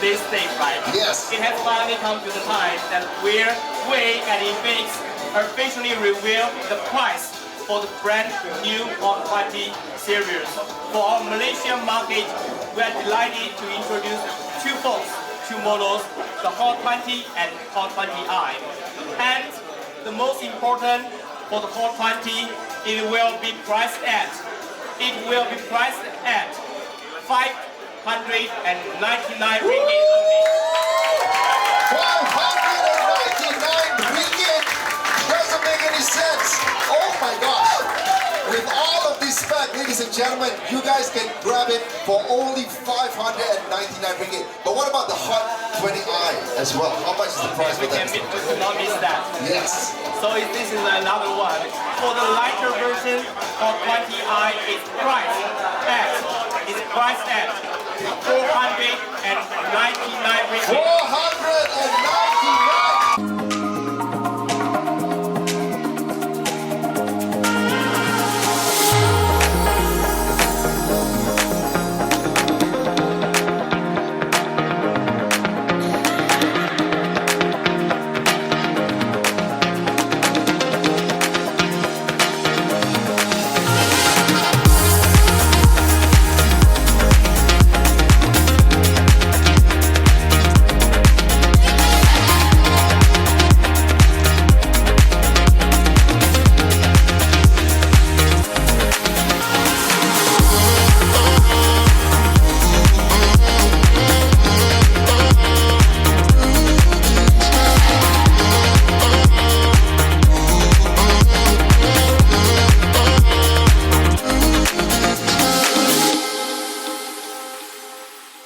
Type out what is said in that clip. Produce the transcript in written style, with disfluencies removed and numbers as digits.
this stage, right? Yes. It has finally come to the time that we at Infinix officially reveal the price for the brand new HOT 20 series. For our Malaysian market, we are delighted to introduce two phones, two models, the HOT 20 and HOT 20i. And the most important for the HOT 20, it will be priced at 599 ringgit only. 599 ringgit! Doesn't make any sense. Oh my gosh! With all of this spec, ladies and gentlemen, you guys can grab it for only 599 ringgit. But what about the HOT 20i as well? How much is the price for that? We cannot miss that. Yes. So this is another one. For the lighter version of 20i, it's priced at 499